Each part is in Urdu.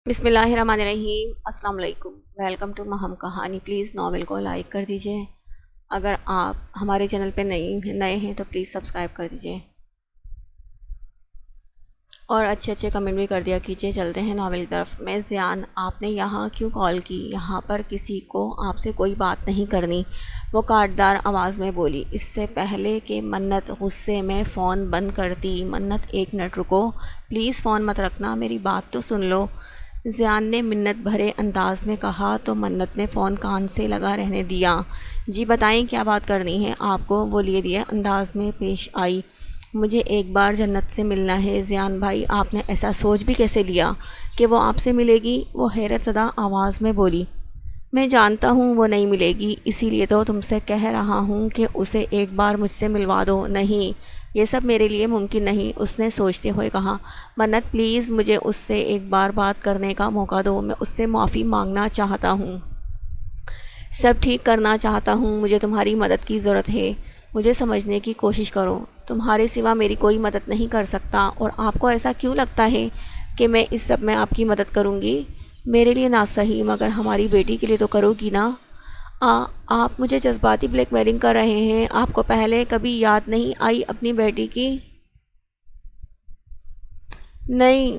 بسم اللہ الرحمن الرحیم۔ السلام علیکم، ویلکم ٹو مہم کہانی۔ پلیز ناول کو لائک کر دیجئے۔ اگر آپ ہمارے چینل پہ نئے ہیں تو پلیز سبسکرائب کر دیجئے اور اچھے اچھے کمنٹ بھی کر دیا کیجئے۔ چلتے ہیں ناول کی طرف۔ میں زیان، آپ نے یہاں کیوں کال کی؟ یہاں پر کسی کو آپ سے کوئی بات نہیں کرنی، وہ کاٹدار آواز میں بولی، اس سے پہلے کہ منت غصے میں فون بند کرتی۔ منت ایک منٹ رکو پلیز، فون مت رکھنا، میری بات تو سن لو، زیان نے منت بھرے انداز میں کہا تو منت نے فون کان سے لگا رہنے دیا۔ جی بتائیں کیا بات کرنی ہے آپ کو؟ وہ لیے انداز میں پیش آئی۔ مجھے ایک بار جنت سے ملنا ہے۔ زیان بھائی، آپ نے ایسا سوچ بھی کیسے لیا کہ وہ آپ سے ملے گی؟ وہ حیرت زدہ آواز میں بولی۔ میں جانتا ہوں وہ نہیں ملے گی، اسی لیے تو تم سے کہہ رہا ہوں کہ اسے ایک بار مجھ سے ملوا دو۔ نہیں، یہ سب میرے لیے ممکن نہیں، اس نے سوچتے ہوئے کہا۔ منت پلیز مجھے اس سے ایک بار بات کرنے کا موقع دو، میں اس سے معافی مانگنا چاہتا ہوں، سب ٹھیک کرنا چاہتا ہوں، مجھے تمہاری مدد کی ضرورت ہے، مجھے سمجھنے کی کوشش کرو، تمہارے سوا میری کوئی مدد نہیں کر سکتا، اور آپ کو ایسا کیوں لگتا ہے کہ میں اس سب میں آپ کی مدد کروں گی؟ میرے لیے نہ صحیح مگر ہماری بیٹی کے لیے تو کرو گی نا؟ آپ مجھے جذباتی بلیک میلنگ کر رہے ہیں؟ آپ کو پہلے کبھی یاد نہیں آئی اپنی بیٹی کی؟ نہیں،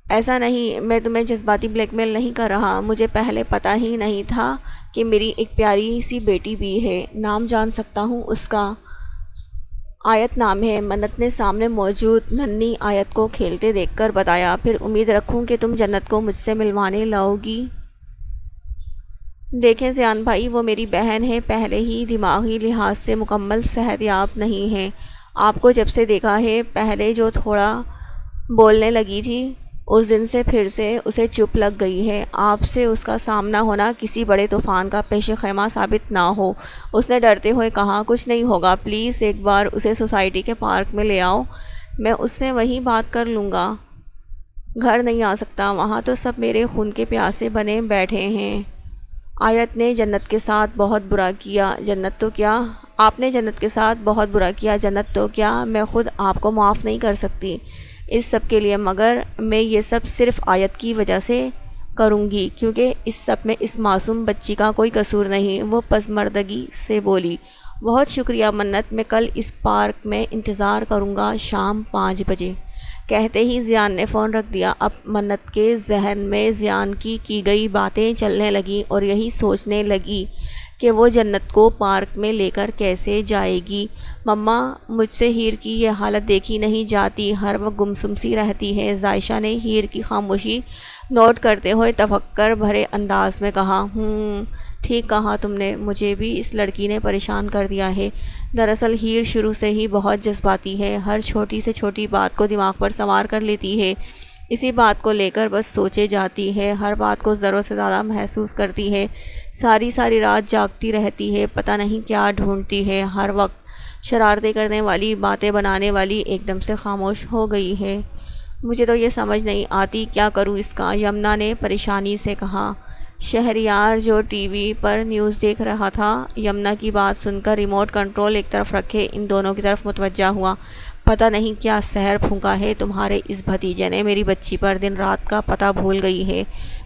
ایسا نہیں، میں تمہیں جذباتی بلیک میل نہیں کر رہا، مجھے پہلے پتہ ہی نہیں تھا کہ میری ایک پیاری سی بیٹی بھی ہے، نام جان سکتا ہوں اس کا؟ آیت نام ہے، منت نے سامنے موجود ننھی آیت کو کھیلتے دیکھ کر بتایا۔ پھر امید رکھوں کہ تم جنت کو مجھ سے ملوانے لاؤ گی؟ دیکھیں زیان بھائی، وہ میری بہن ہے، پہلے ہی دماغی لحاظ سے مکمل صحت یاب نہیں ہے، آپ کو جب سے دیکھا ہے، پہلے جو تھوڑا بولنے لگی تھی اس دن سے پھر سے اسے چپ لگ گئی ہے، آپ سے اس کا سامنا ہونا کسی بڑے طوفان کا پیش خیمہ ثابت نہ ہو۔ اس نے ڈرتے ہوئے کہا، کچھ نہیں ہوگا، پلیز ایک بار اسے سوسائٹی کے پارک میں لے آؤ، میں اس سے وہیں بات کر لوں گا۔ گھر نہیں آ سکتا، وہاں تو سب میرے خون کے پیاسے بنے بیٹھے ہیں۔ آیت نے جنت کے ساتھ بہت برا کیا، جنت تو کیا، آپ نے جنت کے ساتھ بہت برا کیا، جنت تو کیا، میں خود آپ کو معاف نہیں کر سکتی اس سب کے لیے، مگر میں یہ سب صرف آیت کی وجہ سے کروں گی، کیونکہ اس سب میں اس معصوم بچی کا کوئی قصور نہیں، وہ پسماردگی سے بولی۔ بہت شکریہ منت، میں کل اس پارک میں انتظار کروں گا، شام 5 بجے۔ کہتے ہی زیان نے فون رکھ دیا۔ اب منت کے ذہن میں زیان کی گئی باتیں چلنے لگیں اور یہی سوچنے لگی کہ وہ جنت کو پارک میں لے کر کیسے جائے گی۔ مما، مجھ سے ہیر کی یہ حالت دیکھی نہیں جاتی، ہر وقت گمسم سی رہتی ہے، عائشہ نے ہیر کی خاموشی نوٹ کرتے ہوئے تفکر بھرے انداز میں کہا۔ ٹھیک کہا تم نے، مجھے بھی اس لڑکی نے پریشان کر دیا ہے۔ دراصل ہیر شروع سے ہی بہت جذباتی ہے، ہر چھوٹی سے چھوٹی بات کو دماغ پر سوار کر لیتی ہے، اسی بات کو لے کر بس سوچے جاتی ہے، ہر بات کو ضرورت سے زیادہ محسوس کرتی ہے، ساری ساری رات جاگتی رہتی ہے، پتہ نہیں کیا ڈھونڈتی ہے، ہر وقت شرارتیں کرنے والی، باتیں بنانے والی ایک دم سے خاموش ہو گئی ہے۔ مجھے تو یہ سمجھ نہیں آتی کیا کروں اس کا، یمنا نے پریشانی سے کہا۔ شہریار جو ٹی وی پر نیوز دیکھ رہا تھا، یمنا کی بات سن کر ریموٹ کنٹرول ایک طرف رکھے ان دونوں کی طرف متوجہ ہوا۔ پتہ نہیں کیا سحر پھونکا ہے تمہارے اس بھتیجے نے، میری بچی پر دن رات کا پتہ بھول گئی ہے،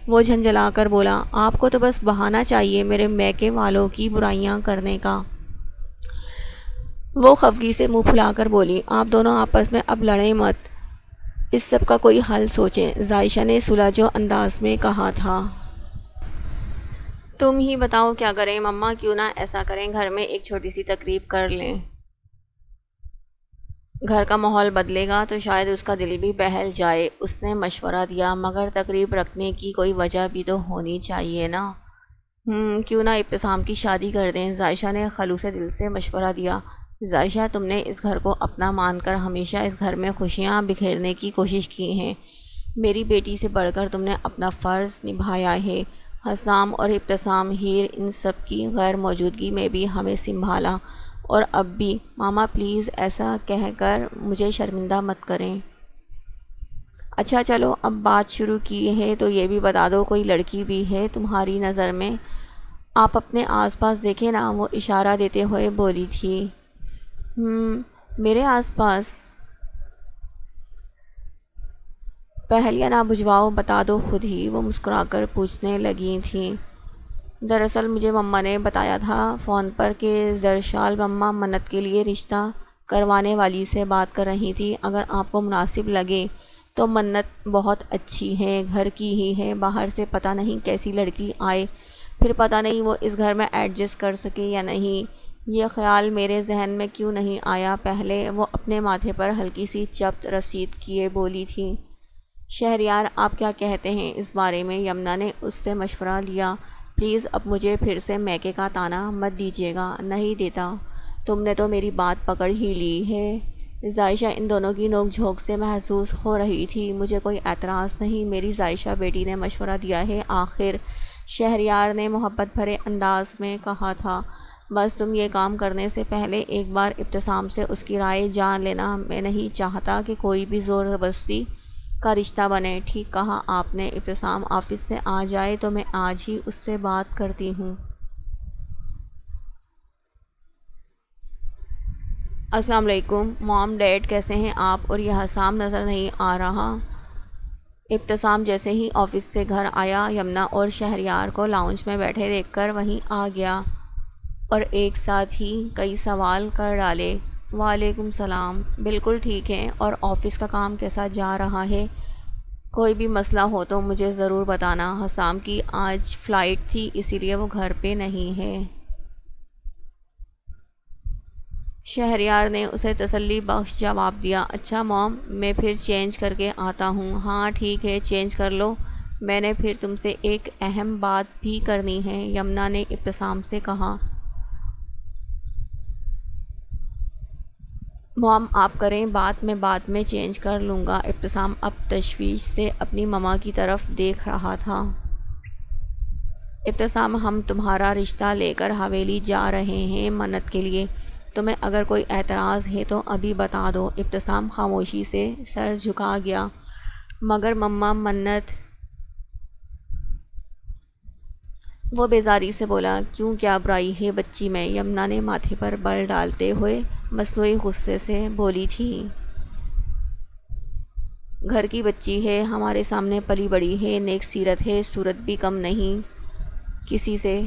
وہ جھنجھلا کر بولا۔ آپ کو تو بس بہانہ چاہیے میرے میکے والوں کی برائیاں کرنے کا، وہ خفگی سے منہ پھلا کر بولی۔ آپ دونوں آپس میں اب لڑیں مت، اس سب کا کوئی حل سوچیں، عائشہ نے سلجھو انداز میں کہا تھا۔ تم ہی بتاؤ کیا کریں مما، کیوں نہ ایسا کریں گھر میں ایک چھوٹی سی تقریب کر لیں، گھر کا ماحول بدلے گا تو شاید اس کا دل بھی بہل جائے، اس نے مشورہ دیا۔ مگر تقریب رکھنے کی کوئی وجہ بھی تو ہونی چاہیے نا؟ کیوں نہ ابتسام کی شادی کر دیں، عائشہ نے خلوص دل سے مشورہ دیا۔ عائشہ، تم نے اس گھر کو اپنا مان کر ہمیشہ اس گھر میں خوشیاں بکھیرنے کی کوشش کی ہیں، میری بیٹی سے بڑھ کر تم نے اپنا فرض نبھایا ہے، حسام اور ابتسام، ہیر، ان سب کی غیر موجودگی میں بھی ہمیں سنبھالا، اور اب بھی۔ ماما پلیز ایسا کہہ کر مجھے شرمندہ مت کریں۔ اچھا چلو، اب بات شروع کی ہے تو یہ بھی بتا دو، کوئی لڑکی بھی ہے تمہاری نظر میں؟ آپ اپنے آس پاس دیکھیں نا، وہ اشارہ دیتے ہوئے بولی تھی۔ میرے آس پاس پہلیاں نہ بجھواؤ، بتا دو خود ہی، وہ مسکرا کر پوچھنے لگی تھیں۔ دراصل مجھے مما نے بتایا تھا فون پر کہ زرشال مما منت کے لیے رشتہ کروانے والی سے بات کر رہی تھی۔ اگر آپ کو مناسب لگے تو منت بہت اچھی ہے، گھر کی ہی ہے، باہر سے پتہ نہیں کیسی لڑکی آئے، پھر پتہ نہیں وہ اس گھر میں ایڈجسٹ کر سکے یا نہیں۔ یہ خیال میرے ذہن میں کیوں نہیں آیا پہلے؟ وہ اپنے ماتھے پر ہلکی سی چپت رسید کیے بولی تھی۔ شہریار آپ کیا کہتے ہیں اس بارے میں؟ یمنا نے اس سے مشورہ لیا۔ پلیز اب مجھے پھر سے میکے کا طعنہ مت دیجیے گا۔ نہیں دیتا، تم نے تو میری بات پکڑ ہی لی ہے۔ ظائشہ ان دونوں کی نوک جھونک سے محسوس ہو رہی تھی۔ مجھے کوئی اعتراض نہیں، میری ظائشہ بیٹی نے مشورہ دیا ہے آخر، شہریار نے محبت بھرے انداز میں کہا تھا۔ بس تم یہ کام کرنے سے پہلے ایک بار ابتسام سے اس کی رائے جان لینا۔ میں نہیں چاہتا کہ کوئی بھی زور زبردستی کا رشتہ بنے۔ ٹھیک کہا آپ نے۔ ابتسام آفس سے آ جائے تو میں آج ہی اس سے بات کرتی ہوں۔ السلام علیکم مام ڈیڈ، کیسے ہیں آپ؟ اور یہ حسام نظر نہیں آ رہا؟ ابتسام جیسے ہی آفس سے گھر آیا، یمنا اور شہریار کو لاؤنج میں بیٹھے دیکھ کر وہیں آ گیا اور ایک ساتھ ہی کئی سوال کر ڈالے۔ وعلیکم السلام، بالکل ٹھیک ہے۔ اور آفس کا کام کیسا جا رہا ہے؟ کوئی بھی مسئلہ ہو تو مجھے ضرور بتانا۔ حسام کی آج فلائٹ تھی اسی لیے وہ گھر پہ نہیں ہے۔ شہریار نے اسے تسلی بخش جواب دیا۔ اچھا موم، میں پھر چینج کر کے آتا ہوں۔ ہاں ٹھیک ہے، چینج کر لو، میں نے پھر تم سے ایک اہم بات بھی کرنی ہے، یمنا نے ابتسام سے کہا۔ موم آپ کریں بات، میں بعد میں چینج کر لوں گا۔ ابتسام اب تشویش سے اپنی مما کی طرف دیکھ رہا تھا۔ ابتسام ہم تمہارا رشتہ لے کر حویلی جا رہے ہیں منت کے لیے، تمہیں اگر کوئی اعتراض ہے تو ابھی بتا دو۔ ابتسام خاموشی سے سر جھکا گیا۔ مگر مما منت، وہ بیزاری سے بولا۔ کیوں، کیا برائی ہے بچی میں؟ یمنا نے ماتھے پر بل ڈالتے ہوئے مصنوعی غصے سے بولی تھی۔ گھر کی بچی ہے، ہمارے سامنے پلی بڑی ہے، نیک سیرت ہے، صورت بھی کم نہیں کسی سے۔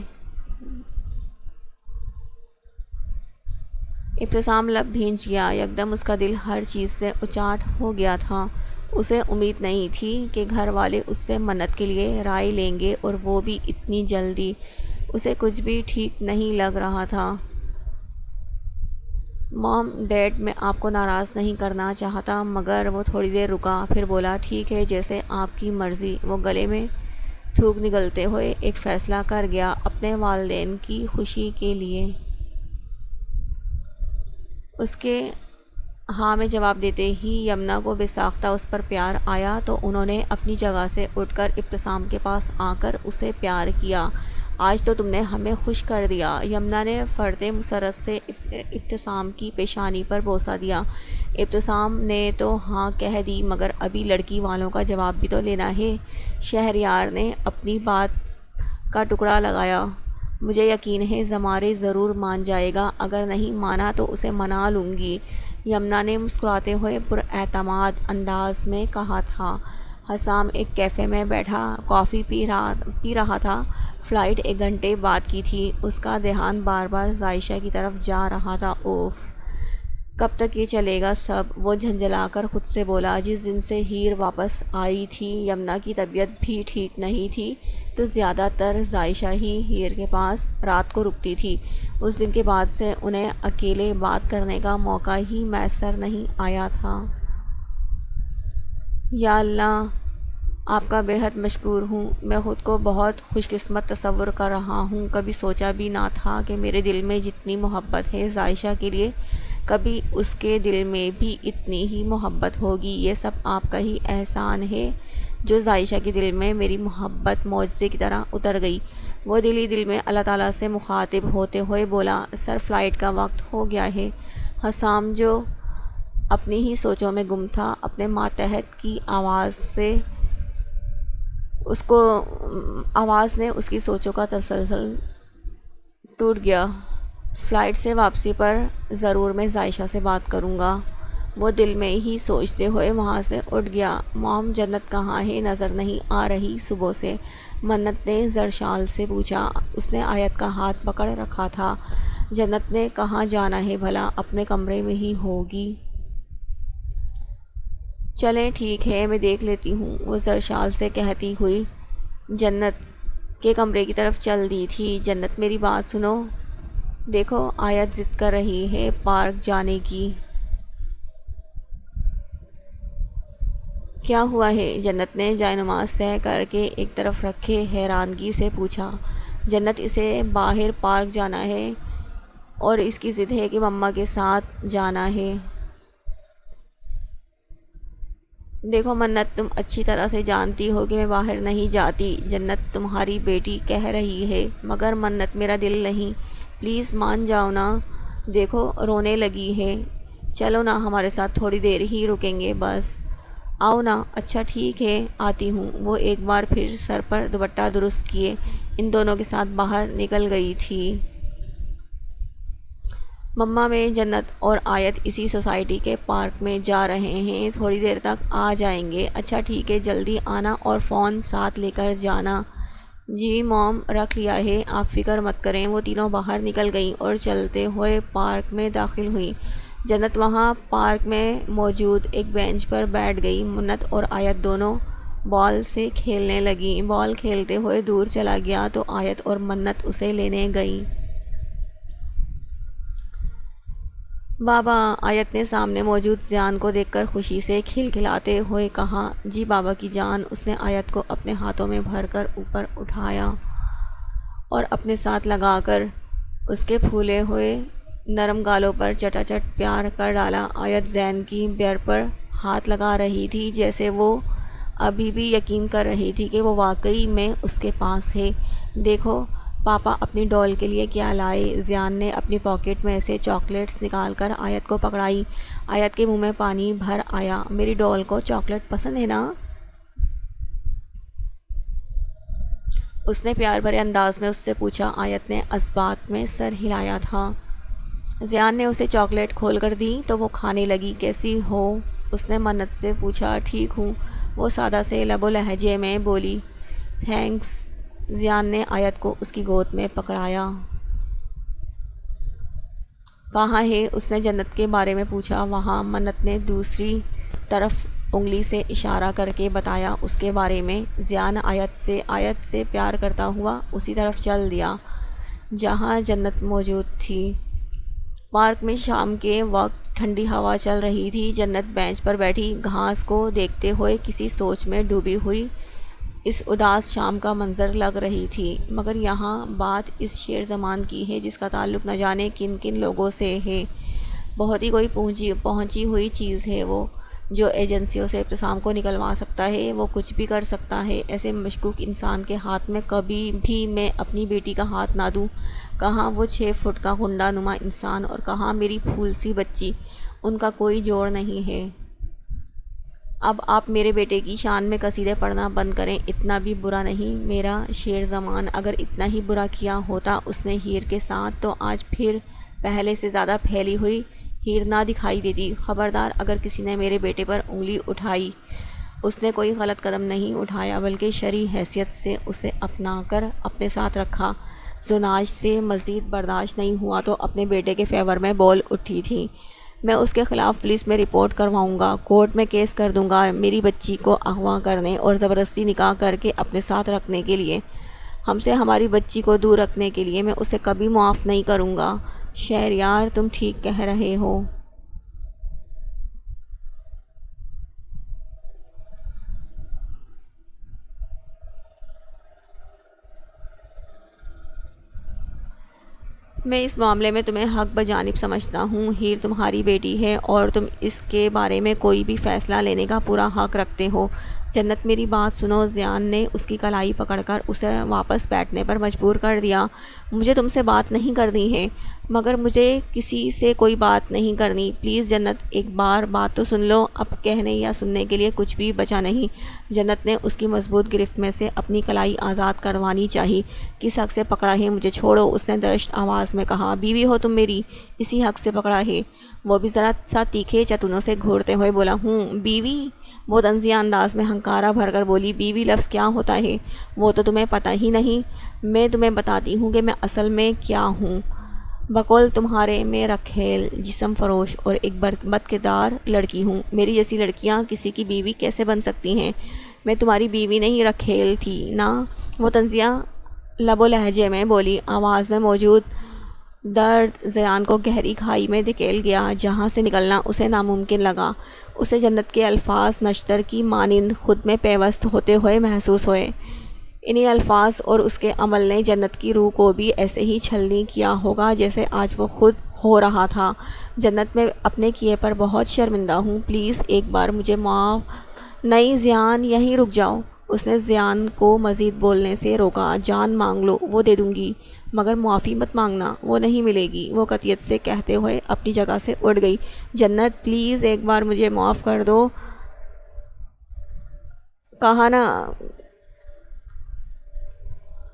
ابتسام لب بھینچ گیا۔ یکدم اس کا دل ہر چیز سے اچاٹ ہو گیا تھا۔ اسے امید نہیں تھی کہ گھر والے اس سے منت کے لیے رائے لیں گے، اور وہ بھی اتنی جلدی۔ اسے کچھ بھی ٹھیک نہیں لگ رہا تھا۔ موم ڈیڈ، میں آپ کو ناراض نہیں کرنا چاہتا، مگر وہ تھوڑی دیر رکا، پھر بولا ٹھیک ہے جیسے آپ کی مرضی۔ وہ گلے میں تھوک نگلتے ہوئے ایک فیصلہ کر گیا اپنے والدین کی خوشی کے لیے۔ اس کے ہاں میں جواب دیتے ہی یمنا کو بے ساختہ اس پر پیار آیا تو انہوں نے اپنی جگہ سے اٹھ کر ابتسام کے پاس آ کر اسے پیار کیا۔ آج تو تم نے ہمیں خوش کر دیا۔ یمنا نے فرط مسرت سے ابتسام کی پیشانی پر بوسہ دیا۔ ابتسام نے تو ہاں کہہ دی، مگر ابھی لڑکی والوں کا جواب بھی تو لینا ہے۔ شہریار نے اپنی بات کا ٹکڑا لگایا۔ مجھے یقین ہے زمارے ضرور مان جائے گا، اگر نہیں مانا تو اسے منا لوں گی، یمنا نے مسکراتے ہوئے پراعتماد انداز میں کہا تھا۔ حسام ایک کیفے میں بیٹھا کافی پی رہا تھا۔ فلائٹ 1 گھنٹے بعد کی تھی۔ اس کا دھیان بار بار ظائشہ کی طرف جا رہا تھا۔ اوف، کب تک یہ چلے گا سب؟ وہ جھنجھلا کر خود سے بولا۔ جس دن سے ہیر واپس آئی تھی یمنا کی طبیعت بھی ٹھیک نہیں تھی، تو زیادہ تر ظائشہ ہی ہیر کے پاس رات کو رکتی تھی۔ اس دن کے بعد سے انہیں اکیلے بات کرنے کا موقع ہی میسر نہیں آیا تھا۔ یا اللہ، آپ کا بےحد مشکور ہوں۔ میں خود کو بہت خوش قسمت تصور کر رہا ہوں۔ کبھی سوچا بھی نہ تھا کہ میرے دل میں جتنی محبت ہے ظائشہ کے لیے، کبھی اس کے دل میں بھی اتنی ہی محبت ہوگی۔ یہ سب آپ کا ہی احسان ہے جو ظائشہ کے دل میں میری محبت معجزے کی طرح اتر گئی۔ وہ دل ہی دل میں اللہ تعالیٰ سے مخاطب ہوتے ہوئے بولا۔ سر، فلائٹ کا وقت ہو گیا ہے۔ حسام جو اپنی ہی سوچوں میں گم تھا، اپنے ماتحت کی آواز نے اس کی سوچوں کا تسلسل ٹوٹ گیا۔ فلائٹ سے واپسی پر ضرور میں ظائشہ سے بات کروں گا۔ وہ دل میں ہی سوچتے ہوئے وہاں سے اٹھ گیا۔ مام جنت کہاں ہے؟ نظر نہیں آ رہی صبح سے، منت نے زرشال سے پوچھا۔ اس نے آیت کا ہاتھ پکڑ رکھا تھا۔ جنت نے کہاں جانا ہے بھلا، اپنے کمرے میں ہی ہوگی۔ چلیں ٹھیک ہے، میں دیکھ لیتی ہوں، وہ زرشال سے کہتی ہوئی جنت کے کمرے کی طرف چل دی تھی۔ جنت میری بات سنو، دیکھو آیت ضد کر رہی ہے پارک جانے کی۔ کیا ہوا ہے؟ جنت نے جائے نماز طے کر کے ایک طرف رکھے حیرانگی سے پوچھا۔ جنت اسے باہر پارک جانا ہے اور اس کی ضد ہے کہ مما کے ساتھ جانا ہے۔ دیکھو منت، تم اچھی طرح سے جانتی ہو کہ میں باہر نہیں جاتی، جنت تمہاری بیٹی کہہ رہی ہے۔ مگر منت میرا دل نہیں، پلیز مان جاؤ نا، دیکھو رونے لگی ہے۔ چلو نا ہمارے ساتھ تھوڑی دیر ہی رکیں گے بس، آؤ نا۔ اچھا ٹھیک ہے آتی ہوں۔ وہ ایک بار پھر سر پر دوپٹہ درست کیے ان دونوں کے ساتھ باہر نکل گئی تھی۔ مما میں جنت اور آیت اسی سوسائٹی کے پارک میں جا رہے ہیں، تھوڑی دیر تک آ جائیں گے۔ اچھا ٹھیک ہے، جلدی آنا اور فون ساتھ لے کر جانا۔ جی موم، رکھ لیا ہے، آپ فکر مت کریں۔ وہ تینوں باہر نکل گئیں اور چلتے ہوئے پارک میں داخل ہوئیں۔ جنت وہاں پارک میں موجود ایک بینچ پر بیٹھ گئی۔ منت اور آیت دونوں بال سے کھیلنے لگیں۔ بال کھیلتے ہوئے دور چلا گیا تو آیت اور منت اسے لینے گئیں۔ بابا، آیت نے سامنے موجود زیان کو دیکھ کر خوشی سے کھلکھلاتے ہوئے کہا۔ جی بابا کی جان۔ اس نے آیت کو اپنے ہاتھوں میں بھر کر اوپر اٹھایا اور اپنے ساتھ لگا کر اس کے پھولے ہوئے نرم گالوں پر چٹا چٹ پیار کر ڈالا۔ آیت زین کی بیر پر ہاتھ لگا رہی تھی، جیسے وہ ابھی بھی یقین کر رہی تھی کہ وہ واقعی میں اس کے پاس ہے۔ دیکھو پاپا اپنی ڈول کے لیے کیا لائے۔ زیان نے اپنی پاکٹ میں سے چاکلیٹس نکال کر آیت کو پکڑائی۔ آیت کے منہ میں پانی بھر آیا۔ میری ڈول کو چاکلیٹ پسند ہے نا؟ اس نے پیار بھرے انداز میں اس سے پوچھا۔ آیت نے اثبات میں سر ہلایا تھا۔ زیان نے اسے چاکلیٹ کھول کر دی تو وہ کھانے لگی۔ کیسی ہو؟ اس نے منت سے پوچھا۔ ٹھیک ہوں، وہ سادہ سے لب و لہجے میں بولی۔ تھینکس۔ زیان نے آیت کو اس کی گود میں پکڑایا۔ کہاں ہے؟ اس نے جنت کے بارے میں پوچھا۔ وہاں، منت نے دوسری طرف انگلی سے اشارہ کر کے بتایا۔ اس کے بارے میں زیان آیت سے پیار کرتا ہوا اسی طرف چل دیا جہاں جنت موجود تھی۔ پارک میں شام کے وقت ٹھنڈی ہوا چل رہی تھی۔ جنت بینچ پر بیٹھی گھاس کو دیکھتے ہوئے کسی سوچ میں ڈوبی ہوئی اس اداس شام کا منظر لگ رہی تھی۔ مگر یہاں بات اس شیر زمان کی ہے جس کا تعلق نہ جانے کن کن لوگوں سے ہے۔ بہت ہی کوئی پہنچی ہوئی چیز ہے وہ، جو ایجنسیوں سے ابتسام کو نکلوا سکتا ہے۔ وہ کچھ بھی کر سکتا ہے۔ ایسے مشکوک انسان کے ہاتھ میں کبھی بھی میں اپنی بیٹی کا ہاتھ نہ دوں۔ کہاں وہ 6 فٹ کا ہنڈا نما انسان اور کہاں میری پھول سی بچی، ان کا کوئی جوڑ نہیں ہے۔ اب آپ میرے بیٹے کی شان میں قصیدے پڑھنا بند کریں، اتنا بھی برا نہیں میرا شیر زمان۔ اگر اتنا ہی برا کیا ہوتا اس نے ہیر کے ساتھ تو آج پھر پہلے سے زیادہ پھیلی ہوئی ہیر نہ دکھائی دیتی۔ خبردار اگر کسی نے میرے بیٹے پر انگلی اٹھائی۔ اس نے کوئی غلط قدم نہیں اٹھایا بلکہ شرعی حیثیت سے اسے اپنا کر اپنے ساتھ رکھا۔ زناج سے مزید برداشت نہیں ہوا تو اپنے بیٹے کے فیور میں بول اٹھی تھی۔ میں اس کے خلاف پولیس میں رپورٹ کرواؤں گا، کورٹ میں کیس کر دوں گا۔ میری بچی کو اغوا کرنے اور زبردستی نکاح کر کے اپنے ساتھ رکھنے کے لیے، ہم سے ہماری بچی کو دور رکھنے کے لیے میں اسے کبھی معاف نہیں کروں گا۔ شہریار، تم ٹھیک کہہ رہے ہو۔ میں اس معاملے میں تمہیں حق بجانب سمجھتا ہوں۔ ہیر تمہاری بیٹی ہے اور تم اس کے بارے میں کوئی بھی فیصلہ لینے کا پورا حق رکھتے ہو۔ جنت میری بات سنو۔ زیان نے اس کی کلائی پکڑ کر اسے واپس بیٹھنے پر مجبور کر دیا۔ مجھے تم سے بات نہیں کرنی ہے۔ مگر مجھے کسی سے کوئی بات نہیں کرنی، پلیز جنت ایک بار بات تو سن لو، اب کہنے یا سننے کے لیے کچھ بھی بچا نہیں۔ جنت نے اس کی مضبوط گرفت میں سے اپنی کلائی آزاد کروانی چاہی۔ کس حق سے پکڑا ہے مجھے چھوڑو، اس نے درشت آواز میں کہا۔ بیوی ہو تم میری، اسی حق سے پکڑا ہے۔ وہ بھی ذرا سا تیکھے چتنوں سے گھورتے ہوئے بولا، بیوی؟ وہ طنزیہ انداز میں ہنکارا بھر کر بولی، بیوی لفظ کیا ہوتا ہے؟ وہ تو تمہیں پتہ ہی نہیں، میں تمہیں بتاتی ہوں کہ میں اصل میں کیا ہوں۔ بقول تمہارے میں رکھیل، جسم فروش اور ایک بد کردار لڑکی ہوں۔ میری جیسی لڑکیاں کسی کی بیوی کیسے بن سکتی ہیں؟ میں تمہاری بیوی نہیں رکھیل تھی نا؟ وہ طنزیہ لب و لہجے میں بولی۔ آواز میں موجود درد زیان کو گہری کھائی میں دھکیل گیا، جہاں سے نکلنا اسے ناممکن لگا۔ اسے جنت کے الفاظ نشتر کی مانند خود میں پیوست ہوتے ہوئے محسوس ہوئے۔ انہی الفاظ اور اس کے عمل نے جنت کی روح کو بھی ایسے ہی چھلنی کیا ہوگا جیسے آج وہ خود ہو رہا تھا۔ جنت، میں اپنے کیے پر بہت شرمندہ ہوں، پلیز ایک بار مجھے معاف۔ نہیں زیان، یہیں رک جاؤ۔ اس نے زیان کو مزید بولنے سے روکا۔ جان مانگ لو، وہ دے دوں گی، مگر معافی مت مانگنا، وہ نہیں ملے گی، وہ قطعیت سے کہتے ہوئے اپنی جگہ سے اٹھ گئی۔ جنت پلیز ایک بار مجھے معاف کر دو، کہا نا۔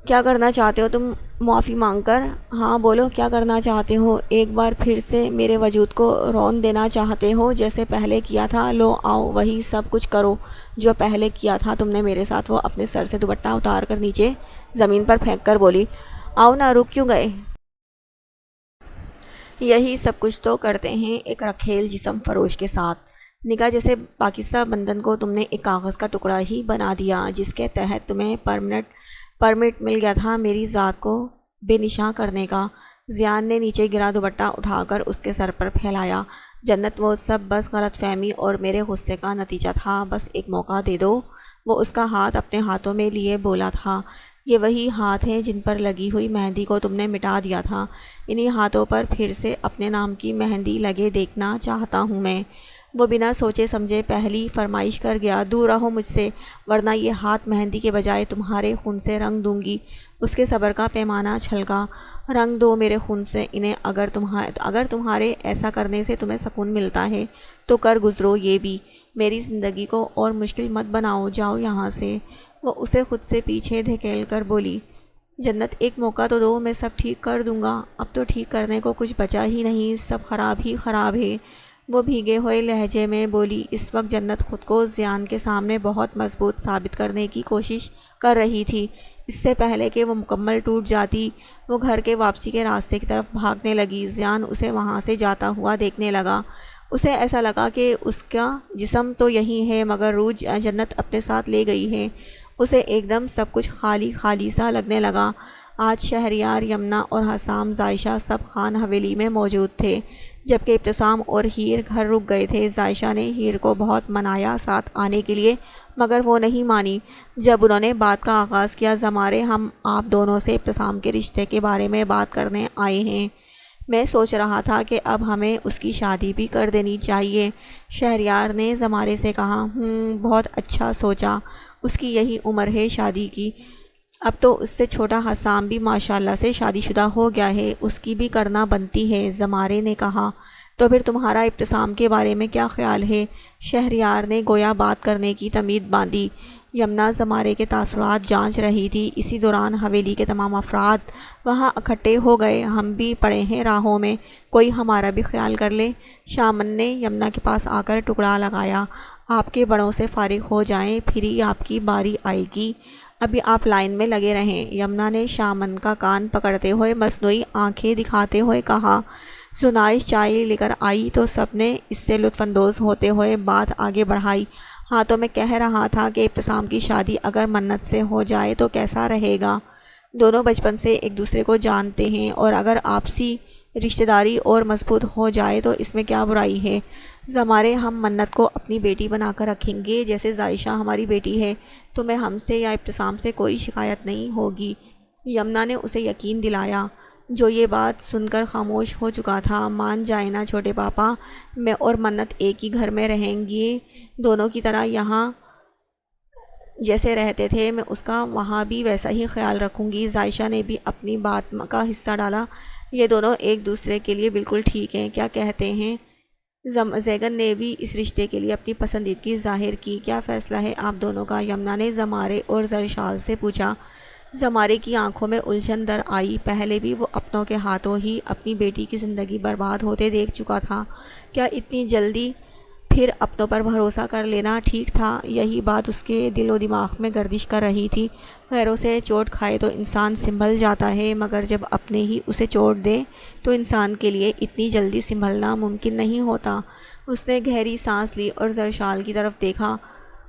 کیا کرنا چاہتے ہو تم معافی مانگ کر؟ ہاں بولو، کیا کرنا چاہتے ہو؟ ایک بار پھر سے میرے وجود کو رون دینا چاہتے ہو جیسے پہلے کیا تھا؟ لو آؤ، وہی سب کچھ کرو جو پہلے کیا تھا تم نے میرے ساتھ۔ وہ اپنے سر سے دوپٹہ اتار کر نیچے زمین پر پھینک کر بولی۔ آؤ نا، رک کیوں گئے؟ یہی سب کچھ تو کرتے ہیں ایک رکھیل جسم فروش کے ساتھ۔ نکاح جیسے پاکیزہ بندھن کو تم نے ایک کاغذ کا ٹکڑا ہی بنا دیا، جس کے تحت تمہیں پرمٹ مل گیا تھا میری ذات کو بے نشاں کرنے کا۔ زیان نے نیچے گرا دوپٹہ اٹھا کر اس کے سر پر پھیلایا۔ جنت، وہ سب بس غلط فہمی اور میرے غصے کا نتیجہ تھا، بس ایک موقع دے دو۔ وہ اس کا ہاتھ اپنے ہاتھوں میں لیے بولا تھا، یہ وہی ہاتھ ہیں جن پر لگی ہوئی مہندی کو تم نے مٹا دیا تھا۔ انہی ہاتھوں پر پھر سے اپنے نام کی مہندی لگے دیکھنا چاہتا ہوں میں۔ وہ بنا سوچے سمجھے پہلی فرمائش کر گیا، دور رہو مجھ سے، ورنہ یہ ہاتھ مہندی کے بجائے تمہارے خون سے رنگ دوں گی۔ اس کے صبر کا پیمانہ چھلکا۔ رنگ دو میرے خون سے انہیں، اگر تمہارے ایسا کرنے سے تمہیں سکون ملتا ہے تو کر گزرو یہ بھی، میری زندگی کو اور مشکل مت بناؤ، جاؤ یہاں سے۔ وہ اسے خود سے پیچھے دھکیل کر بولی۔ جنت، ایک موقع تو دو، میں سب ٹھیک کر دوں گا۔ اب تو ٹھیک کرنے کو کچھ بچا ہی نہیں، سب خراب ہی خراب ہے۔ وہ بھیگے ہوئے لہجے میں بولی۔ اس وقت جنت خود کو زیان کے سامنے بہت مضبوط ثابت کرنے کی کوشش کر رہی تھی۔ اس سے پہلے کہ وہ مکمل ٹوٹ جاتی، وہ گھر کے واپسی کے راستے کی طرف بھاگنے لگی۔ زیان اسے وہاں سے جاتا ہوا دیکھنے لگا۔ اسے ایسا لگا کہ اس کا جسم تو یہی ہے مگر روح جنت اپنے ساتھ لے گئی ہے۔ اسے ایک دم سب کچھ خالی خالی سا لگنے لگا۔ آج شہریار، یمنا اور حسام زائشہ سب خان حویلی میں موجود تھے، جبکہ ابتسام اور ہیر گھر رک گئے تھے۔ زائشہ نے ہیر کو بہت منایا ساتھ آنے کے لیے، مگر وہ نہیں مانی۔ جب انہوں نے بات کا آغاز کیا، زمارے، ہم آپ دونوں سے ابتسام کے رشتے کے بارے میں بات کرنے آئے ہیں۔ میں سوچ رہا تھا کہ اب ہمیں اس کی شادی بھی کر دینی چاہیے، شہریار نے زمارے سے کہا۔ بہت اچھا سوچا، اس کی یہی عمر ہے شادی کی۔ اب تو اس سے چھوٹا حسام بھی ماشاءاللہ سے شادی شدہ ہو گیا ہے، اس کی بھی کرنا بنتی ہے، زمارے نے کہا۔ تو پھر تمہارا ابتسام کے بارے میں کیا خیال ہے؟ شہریار نے گویا بات کرنے کی تمید باندھی۔ یمنا زمارے کے تاثرات جانچ رہی تھی۔ اسی دوران حویلی کے تمام افراد وہاں اکٹھے ہو گئے۔ ہم بھی پڑے ہیں راہوں میں، کوئی ہمارا بھی خیال کر لے۔ شامن نے یمنا کے پاس آ کر ٹکڑا لگایا۔ آپ کے بڑوں سے فارغ ہو جائیں، پھر ہی آپ کی باری آئے گی، ابھی آپ لائن میں لگے رہیں۔ یمنا نے شامن کا کان پکڑتے ہوئے مصنوعی آنکھیں دکھاتے ہوئے کہا۔ زنائش چائے لے کر آئی تو سب نے اس سے لطف اندوز ہوتے ہوئے بات آگے بڑھائی۔ ہاں تو میں کہہ رہا تھا کہ ابتسام کی شادی اگر منت سے ہو جائے تو کیسا رہے گا؟ دونوں بچپن سے ایک دوسرے کو جانتے ہیں، اور اگر آپسی رشتہ داری اور مضبوط ہو جائے تو اس میں کیا برائی ہے؟ زمارے، ہم منت کو اپنی بیٹی بنا کر رکھیں گے جیسے زائشہ ہماری بیٹی ہے، تمہیں ہم سے یا ابتسام سے کوئی شکایت نہیں ہوگی۔ یمنا نے اسے یقین دلایا، جو یہ بات سن کر خاموش ہو چکا تھا۔ مان جائے نا چھوٹے پاپا، میں اور منت ایک ہی گھر میں رہیں گے، دونوں کی طرح یہاں جیسے رہتے تھے، میں اس کا وہاں بھی ویسا ہی خیال رکھوں گی۔ زائشہ نے بھی اپنی بات کا حصہ ڈالا۔ یہ دونوں ایک دوسرے کے لیے بالکل ٹھیک ہیں، کیا کہتے ہیں؟ زیگن نے بھی اس رشتے کے لیے اپنی پسندیدگی ظاہر کی۔ کیا فیصلہ ہے آپ دونوں کا؟ یمنا نے زمارے اور زرشال سے پوچھا۔ زمارے کی آنکھوں میں الجھن در آئی۔ پہلے بھی وہ اپنوں کے ہاتھوں ہی اپنی بیٹی کی زندگی برباد ہوتے دیکھ چکا تھا، کیا اتنی جلدی پھر اپنوں پر بھروسہ کر لینا ٹھیک تھا؟ یہی بات اس کے دل و دماغ میں گردش کر رہی تھی۔ غیروں سے چوٹ کھائے تو انسان سنبھل جاتا ہے، مگر جب اپنے ہی اسے چوٹ دے تو انسان کے لیے اتنی جلدی سنبھلنا ممکن نہیں ہوتا۔ اس نے گہری سانس لی اور زرشال کی طرف دیکھا،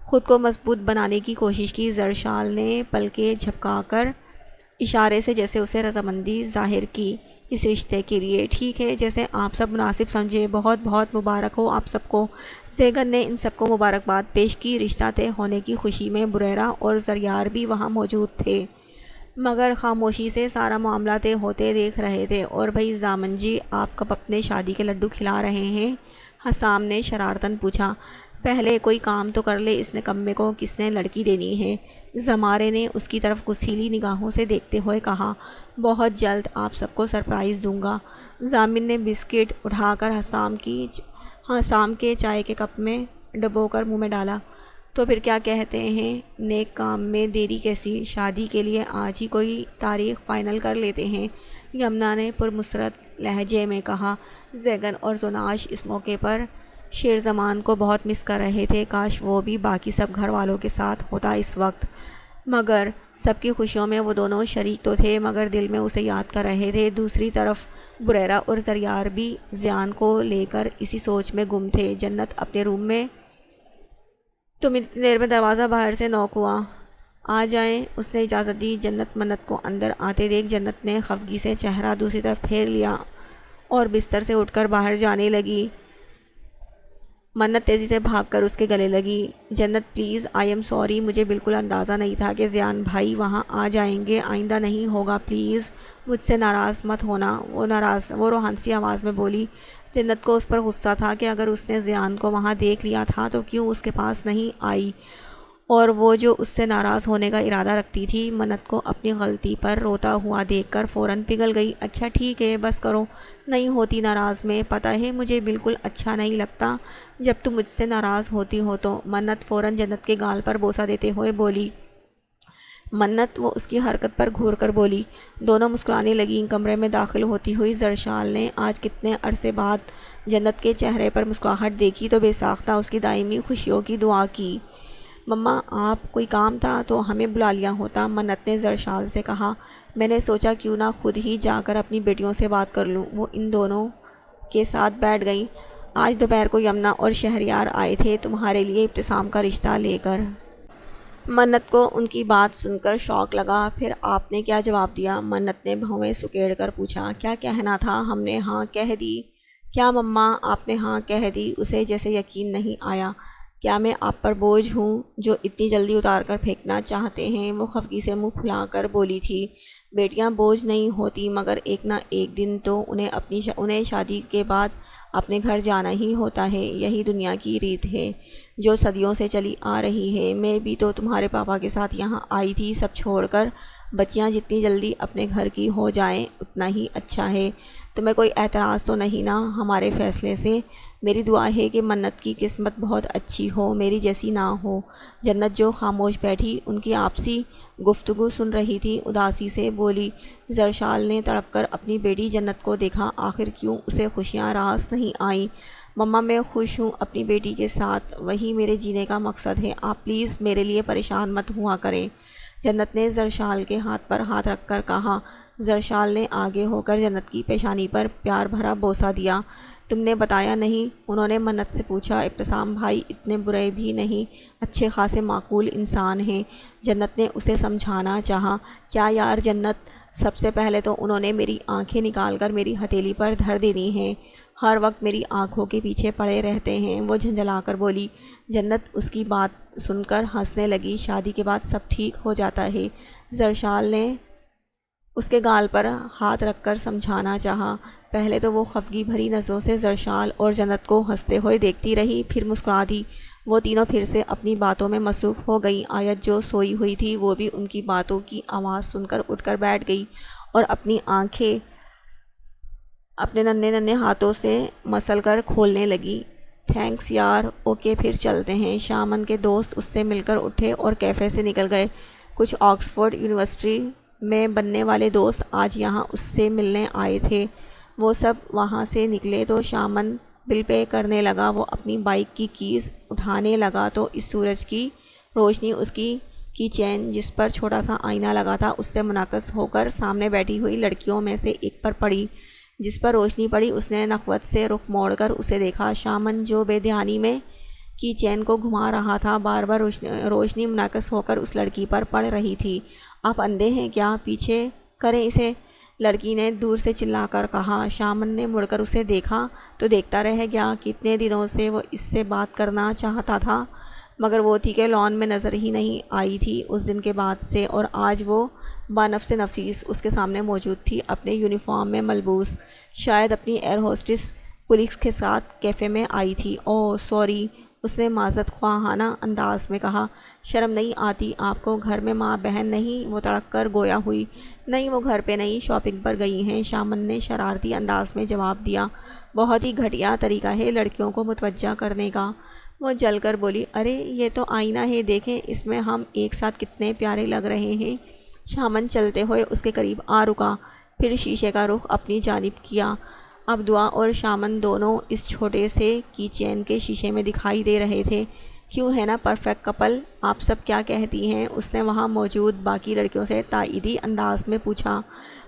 خود کو مضبوط بنانے کی کوشش کی۔ زرشال نے پلکیں جھپکا کر اشارے سے جیسے اسے رضامندی ظاہر کی اس رشتے کے لیے۔ ٹھیک ہے، جیسے آپ سب مناسب سمجھے، بہت بہت مبارک ہو آپ سب کو۔ زیگن نے ان سب کو مبارکباد پیش کی۔ رشتہ طے ہونے کی خوشی میں بریرا اور زریار بھی وہاں موجود تھے، مگر خاموشی سے سارا معاملہ طے ہوتے دیکھ رہے تھے۔ اور بھائی زامن جی، آپ کب اپنے شادی کے لڈو کھلا رہے ہیں؟ حسام نے شرارتاً پوچھا۔ پہلے کوئی کام تو کر لے، اس نکمے کو کس نے لڑکی دینی ہے؟ زمارے نے اس کی طرف غصیلی نگاہوں سے دیکھتے ہوئے کہا۔ بہت جلد آپ سب کو سرپرائز دوں گا۔ زامن نے بسکٹ اٹھا کر حسام کے چائے کے کپ میں ڈبو کر منہ میں ڈالا۔ تو پھر کیا کہتے ہیں، نیک کام میں دیری کیسی؟ شادی کے لیے آج ہی کوئی تاریخ فائنل کر لیتے ہیں، یمنا نے پرمسرت لہجے میں کہا۔ زیگن اور زناش اس موقع پر شیر زمان کو بہت مس کر رہے تھے۔ کاش وہ بھی باقی سب گھر والوں کے ساتھ ہوتا اس وقت، مگر سب کی خوشیوں میں وہ دونوں شریک تو تھے، مگر دل میں اسے یاد کر رہے تھے۔ دوسری طرف بریرا اور زریار بھی زیان کو لے کر اسی سوچ میں گم تھے۔ جنت اپنے روم میں۔ تم اتنی دیر میں دروازہ باہر سے نوک ہوا، آ جائیں، اس نے اجازت دی۔ جنت منت کو اندر آتے دیکھ جنت نے خفگی سے چہرہ دوسری طرف پھیر لیا اور بستر سے اٹھ کر باہر جانے لگی۔ منت تیزی سے بھاگ کر اس کے گلے لگی۔ جنت پلیز، آئی ایم سوری، مجھے بالکل اندازہ نہیں تھا کہ زیان بھائی وہاں آ جائیں گے، آئندہ نہیں ہوگا پلیز، مجھ سے ناراض مت ہونا۔ وہ روحانسی آواز میں بولی۔ جنت کو اس پر غصہ تھا کہ اگر اس نے زیان کو وہاں دیکھ لیا تھا تو کیوں اس کے پاس نہیں آئی، اور وہ جو اس سے ناراض ہونے کا ارادہ رکھتی تھی۔ منت کو اپنی غلطی پر روتا ہوا دیکھ کر فوراً پگھل گئی۔ اچھا ٹھیک ہے، بس کرو، نہیں ہوتی ناراض میں، پتہ ہے مجھے بالکل اچھا نہیں لگتا جب تم مجھ سے ناراض ہوتی ہو تو۔ منت فوراً جنت کے گال پر بوسہ دیتے ہوئے بولی۔ منت، وہ اس کی حرکت پر گھور کر بولی۔ دونوں مسکرانے لگیں۔ کمرے میں داخل ہوتی ہوئی زرشال نے آج کتنے عرصے بعد جنت کے چہرے پر مسکراہٹ دیکھی تو بے ساختہ اس کی دائمی خوشیوں کی دعا کی۔ مما، آپ کوئی کام تھا تو ہمیں بلا لیا ہوتا، منت نے زرشال سے کہا۔ میں نے سوچا کیوں نہ خود ہی جا کر اپنی بیٹیوں سے بات کر لوں۔ وہ ان دونوں کے ساتھ بیٹھ گئیں۔ آج دوپہر کو یمنا اور شہریار آئے تھے تمہارے لیے ابتسام کا رشتہ لے کر۔ منت کو ان کی بات سن کر شوق لگا۔ پھر آپ نے کیا جواب دیا؟ منت نے بھویں سکیڑ کر پوچھا۔ کیا کہنا تھا، ہم نے ہاں کہہ دی۔ کیا مما، آپ نے ہاں کہہ دی؟ اسے جیسے یقین نہیں آیا۔ کیا میں آپ پر بوجھ ہوں جو اتنی جلدی اتار کر پھینکنا چاہتے ہیں؟ وہ خفگی سے منہ پھلا کر بولی تھی۔ بیٹیاں بوجھ نہیں ہوتی، مگر ایک نہ ایک دن تو انہیں شادی کے بعد اپنے گھر جانا ہی ہوتا ہے، یہی دنیا کی ریت ہے جو صدیوں سے چلی آ رہی ہے۔ میں بھی تو تمہارے پاپا کے ساتھ یہاں آئی تھی سب چھوڑ کر۔ بچیاں جتنی جلدی اپنے گھر کی ہو جائیں اتنا ہی اچھا ہے۔ تمہیں کوئی اعتراض تو نہیں نا ہمارے فیصلے سے؟ میری دعا ہے کہ منت کی قسمت بہت اچھی ہو، میری جیسی نہ ہو۔ جنت جو خاموش بیٹھی ان کی آپسی گفتگو سن رہی تھی، اداسی سے بولی۔ زرشال نے تڑپ کر اپنی بیٹی جنت کو دیکھا۔ آخر کیوں اسے خوشیاں راس نہیں آئیں؟ مما، میں خوش ہوں اپنی بیٹی کے ساتھ، وہی میرے جینے کا مقصد ہے، آپ پلیز میرے لیے پریشان مت ہوا کریں، جنت نے زرشال کے ہاتھ پر ہاتھ رکھ کر کہا۔ زرشال نے آگے ہو کر جنت کی پیشانی پر پیار بھرا بوسہ دیا۔ تم نے بتایا نہیں؟ انہوں نے منت سے پوچھا۔ ابتسام بھائی اتنے برے بھی نہیں، اچھے خاصے معقول انسان ہیں، جنت نے اسے سمجھانا چاہا۔ کیا یار جنت، سب سے پہلے تو انہوں نے میری آنکھیں نکال کر میری ہتھیلی پر دھر دینی ہیں، ہر وقت میری آنکھوں کے پیچھے پڑے رہتے ہیں، وہ جھنجھلا کر بولی۔ جنت اس کی بات سن کر ہنسنے لگی۔ شادی کے بعد سب ٹھیک ہو جاتا ہے، زرشال نے اس کے گال پر ہاتھ رکھ کر سمجھانا چاہا۔ پہلے تو وہ خفگی بھری نظروں سے زرشال اور جنت کو ہنستے ہوئے دیکھتی رہی، پھر مسکرا دی۔ وہ تینوں پھر سے اپنی باتوں میں مصروف ہو گئیں۔ آیت جو سوئی ہوئی تھی وہ بھی ان کی باتوں کی آواز سن کر اٹھ کر بیٹھ گئی اور اپنی آنکھیں اپنے ننھے ننھے ہاتھوں سے مسل کر کھولنے لگی۔ تھینکس یار، اوکے پھر چلتے ہیں۔ شامن کے دوست اس سے مل کر اٹھے اور کیفے سے نکل گئے۔ کچھ آکسفورڈ یونیورسٹی میں بننے والے دوست آج یہاں اس سے ملنے آئے تھے۔ وہ سب وہاں سے نکلے تو شامن بل پے کرنے لگا۔ وہ اپنی بائک کی کیز اٹھانے لگا تو اس سورج کی روشنی اس کی چین جس پر چھوٹا سا آئینہ لگا تھا اس سے منعکس ہو کر سامنے بیٹھی ہوئی لڑکیوں میں سے ایک پر پڑی۔ جس پر روشنی پڑی اس نے نخوت سے رخ موڑ کر اسے دیکھا۔ شامن جو بے دھیانی میں کی چین کو گھما رہا تھا، بار بار روشنی منعکس ہو کر اس لڑکی پر پڑ رہی تھی۔ آپ اندھے ہیں کیا؟ پیچھے کریں اسے، لڑکی نے دور سے چلا کر کہا۔ شامن نے مڑ کر اسے دیکھا تو دیکھتا رہ گیا۔ کتنے دنوں سے وہ اس سے بات کرنا چاہتا تھا مگر وہ تھی کہ لان میں نظر ہی نہیں آئی تھی اس دن کے بعد سے، اور آج وہ بانفس نفیس اس کے سامنے موجود تھی، اپنے یونیفارم میں ملبوس۔ شاید اپنی ایئر ہوسٹس کولیگس کے ساتھ کیفے میں آئی تھی۔ اوہ سوری، اس نے معذرت خواہانہ انداز میں کہا۔ شرم نہیں آتی آپ کو؟ گھر میں ماں بہن نہیں؟ وہ تڑک کر گویا ہوئی۔ نہیں، وہ گھر پہ نہیں، شاپنگ پر گئی ہیں، شامن نے شرارتی انداز میں جواب دیا۔ بہت ہی گھٹیا طریقہ ہے لڑکیوں کو متوجہ کرنے کا۔ وہ جل کر بولی، ارے یہ تو آئینہ ہے، دیکھیں اس میں ہم ایک ساتھ کتنے پیارے لگ رہے ہیں۔ شامن چلتے ہوئے اس کے قریب آ رکا، پھر شیشے کا رخ اپنی جانب کیا۔ اب دعا اور شامن دونوں اس چھوٹے سے کی چین کے شیشے میں دکھائی دے رہے تھے۔ کیوں ہے نا پرفیکٹ کپل؟ آپ سب کیا کہتی ہیں؟ اس نے وہاں موجود باقی لڑکیوں سے تائیدی انداز میں پوچھا۔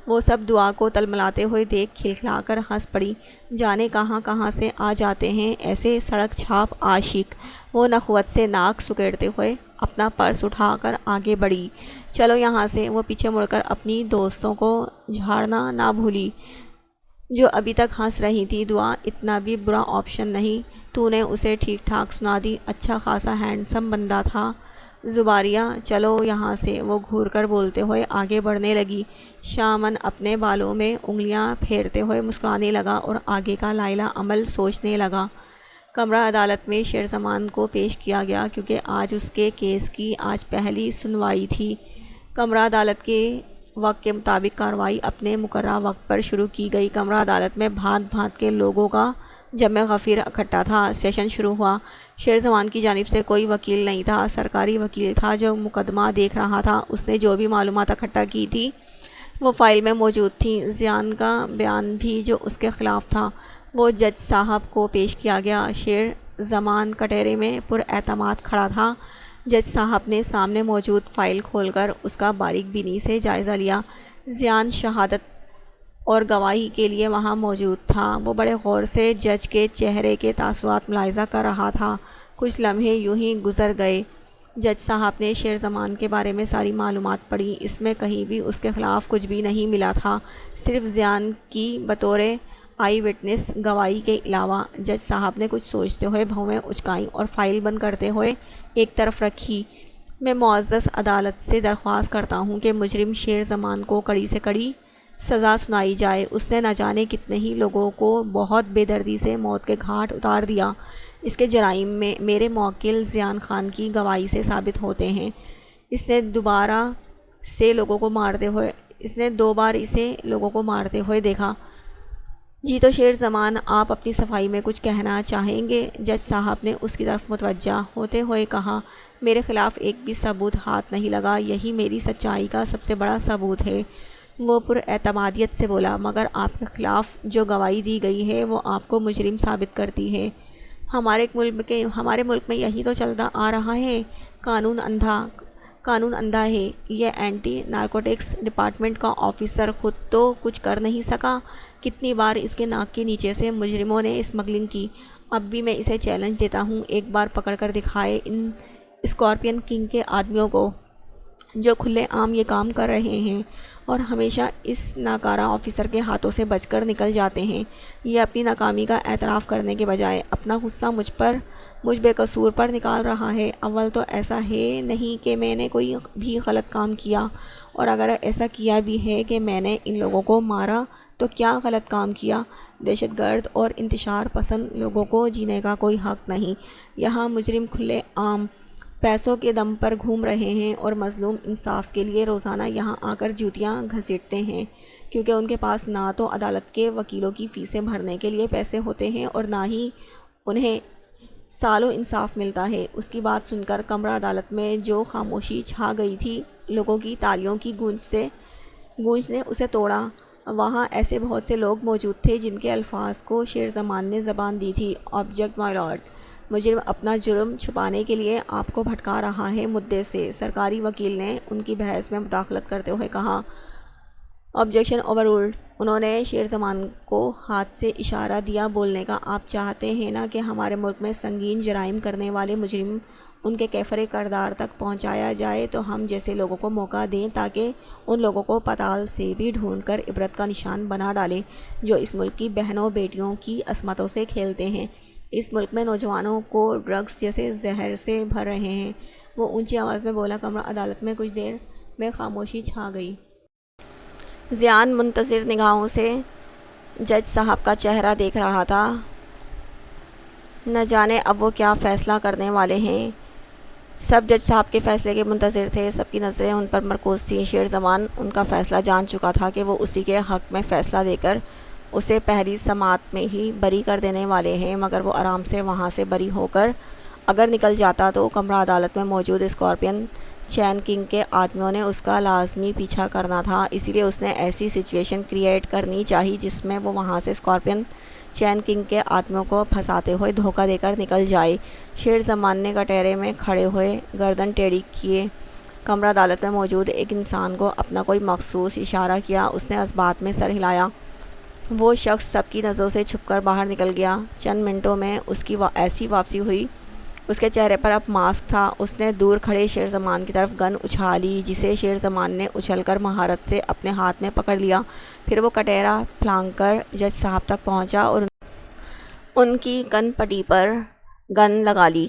وہ سب دعا کو تلملاتے ہوئے دیکھ کھلکھلا کر ہنس پڑی۔ جانے کہاں کہاں سے آ جاتے ہیں ایسے سڑک چھاپ عاشق۔ وہ نخوت سے ناک سکیڑتے ہوئے اپنا پرس اٹھا کر آگے بڑھی۔ چلو یہاں سے۔ وہ پیچھے مڑ کر اپنی دوستوں کو جھاڑنا نہ بھولی جو ابھی تک ہنس رہی تھی۔ دعا اتنا بھی برا آپشن نہیں، تو نے اسے ٹھیک ٹھاک سنا دی، اچھا خاصا ہینڈسم بندہ تھا۔ زباریہ چلو یہاں سے، وہ گھور کر بولتے ہوئے آگے بڑھنے لگی۔ شامن اپنے بالوں میں انگلیاں پھیرتے ہوئے مسکرانے لگا اور آگے کا لائلہ عمل سوچنے لگا۔ کمرہ عدالت میں شیر زمان کو پیش کیا گیا کیونکہ آج اس کے کیس کی پہلی سنوائی تھی۔ کمرہ عدالت کے وقت کے مطابق کارروائی اپنے مقررہ وقت پر شروع کی گئی۔ کمرہ عدالت میں بھانت بھانت کے لوگوں کا جمع غفیر اکٹھا تھا۔ سیشن شروع ہوا۔ شیر زمان کی جانب سے کوئی وکیل نہیں تھا، سرکاری وکیل تھا جو مقدمہ دیکھ رہا تھا۔ اس نے جو بھی معلومات اکٹھا کی تھی وہ فائل میں موجود تھیں۔ زیان کا بیان بھی جو اس کے خلاف تھا وہ جج صاحب کو پیش کیا گیا۔ شیر زمان کٹہرے میں پر اعتماد کھڑا تھا۔ جج صاحب نے سامنے موجود فائل کھول کر اس کا باریک بینی سے جائزہ لیا۔ زیان شہادت اور گواہی کے لیے وہاں موجود تھا۔ وہ بڑے غور سے جج کے چہرے کے تاثرات ملاحظہ کر رہا تھا۔ کچھ لمحے یوں ہی گزر گئے۔ جج صاحب نے شیر زمان کے بارے میں ساری معلومات پڑھی۔ اس میں کہیں بھی اس کے خلاف کچھ بھی نہیں ملا تھا، صرف زیان کی بطور آئی وٹنس گواہی کے علاوہ۔ جج صاحب نے کچھ سوچتے ہوئے بھویں اچکائیں اور فائل بند کرتے ہوئے ایک طرف رکھی۔ میں معزز عدالت سے درخواست کرتا ہوں کہ مجرم شیر زمان کو کڑی سے کڑی سزا سنائی جائے۔ اس نے نہ جانے کتنے ہی لوگوں کو بہت بے دردی سے موت کے گھاٹ اتار دیا۔ اس کے جرائم میں میرے موکل زیان خان کی گواہی سے ثابت ہوتے ہیں۔ اس نے دو بار اسے لوگوں کو مارتے ہوئے دیکھا۔ جی تو شیر زمان، آپ اپنی صفائی میں کچھ کہنا چاہیں گے؟ جج صاحب نے اس کی طرف متوجہ ہوتے ہوئے کہا۔ میرے خلاف ایک بھی ثبوت ہاتھ نہیں لگا، یہی میری سچائی کا سب سے بڑا ثبوت ہے، وہ پر اعتمادیت سے بولا۔ مگر آپ کے خلاف جو گواہی دی گئی ہے وہ آپ کو مجرم ثابت کرتی ہے۔ ہمارے ملک میں یہی تو چلتا آ رہا ہے، قانون اندھا ہے۔ یہ اینٹی نارکوٹکس ڈپارٹمنٹ کا آفیسر خود تو کچھ کر نہیں سکا، کتنی بار اس کے ناک کے نیچے سے مجرموں نے اسمگلنگ کی۔ اب بھی میں اسے چیلنج دیتا ہوں، ایک بار پکڑ کر دکھائے ان اسکارپین کنگ کے آدمیوں کو جو کھلے عام یہ کام کر رہے ہیں اور ہمیشہ اس ناکارہ آفیسر کے ہاتھوں سے بچ کر نکل جاتے ہیں۔ یہ اپنی ناکامی کا اعتراف کرنے کے بجائے اپنا غصہ مجھ بے قصور پر نکال رہا ہے۔ اول تو ایسا ہے نہیں کہ میں نے کوئی بھی غلط کام کیا، اور اگر ایسا کیا بھی ہے کہ میں نے ان لوگوں کو مارا تو کیا غلط کام کیا؟ دہشت گرد اور انتشار پسند لوگوں کو جینے کا کوئی حق نہیں۔ یہاں مجرم کھلے عام پیسوں کے دم پر گھوم رہے ہیں اور مظلوم انصاف کے لیے روزانہ یہاں آ کر جوتیاں گھسیٹتے ہیں، کیونکہ ان کے پاس نہ تو عدالت کے وکیلوں کی فیسیں بھرنے کے لیے پیسے ہوتے ہیں اور نہ ہی انہیں سالوں انصاف ملتا ہے۔ اس کی بات سن کر کمرہ عدالت میں جو خاموشی چھا گئی تھی، لوگوں کی تالیوں کی گونج نے اسے توڑا۔ وہاں ایسے بہت سے لوگ موجود تھے جن کے الفاظ کو شیر زمان نے زبان دی تھی۔ آبجیکٹ مائی لارڈ، مجرم اپنا جرم چھپانے کے لیے آپ کو بھٹکا رہا ہے مدعے سے، سرکاری وکیل نے ان کی بحث میں مداخلت کرتے ہوئے کہا۔ Objection overruled. انہوں نے شیر زمان کو ہاتھ سے اشارہ دیا بولنے کا۔ آپ چاہتے ہیں نا کہ ہمارے ملک میں سنگین جرائم کرنے والے مجرم ان کے کیفر کردار تک پہنچایا جائے تو ہم جیسے لوگوں کو موقع دیں تاکہ ان لوگوں کو پتال سے بھی ڈھونڈ کر عبرت کا نشان بنا ڈالیں جو اس ملک کی بہنوں بیٹیوں کی عصمتوں سے کھیلتے ہیں۔ اس ملک میں نوجوانوں کو ڈرگس جیسے زہر سے بھر رہے ہیں۔ وہ اونچی آواز میں بولا۔ کمرہ عدالت میں کچھ دیر میں خاموشی چھا گئی۔ ضیان منتظر نگاہوں سے جج صاحب کا چہرہ دیکھ رہا تھا۔ نہ جانے اب وہ کیا فیصلہ کرنے والے ہیں۔ سب جج صاحب کے فیصلے کے منتظر تھے، سب کی نظریں ان پر مرکوز تھیں۔ شیر زمان ان کا فیصلہ جان چکا تھا کہ وہ اسی کے حق میں فیصلہ دے کر اسے پہلی سماعت میں ہی بری کر دینے والے ہیں، مگر وہ آرام سے وہاں سے بری ہو کر اگر نکل جاتا تو کمرہ عدالت میں موجود اسکارپین چین کنگ کے آدمیوں نے اس کا لازمی پیچھا کرنا تھا۔ اسی لیے اس نے ایسی سچویشن کریٹ کرنی چاہی جس میں وہ وہاں سے اسکارپین چین کنگ کے آدمیوں کو پھنساتے ہوئے دھوکہ دے کر نکل جائے۔ شیر زمان نے کٹہرے میں کھڑے ہوئے گردن ٹیڑھی کیے کمرہ عدالت میں موجود ایک انسان کو اپنا کوئی مخصوص اشارہ کیا۔ اس نے اسبات میں سر ہلایا۔ وہ شخص سب کی نظروں سے چھپ کر باہر نکل گیا۔ چند منٹوں میں اس کی ایسی واپسی ہوئی، اس کے چہرے پر اب ماسک تھا۔ اس نے دور کھڑے شیر زمان کی طرف گن اچھالی جسے شیر زمان نے اچھل کر مہارت سے اپنے ہاتھ میں پکڑ لیا۔ پھر وہ کٹہرا پھلانگ کر جج صاحب تک پہنچا اور ان کی کن پٹی پر گن لگا لی۔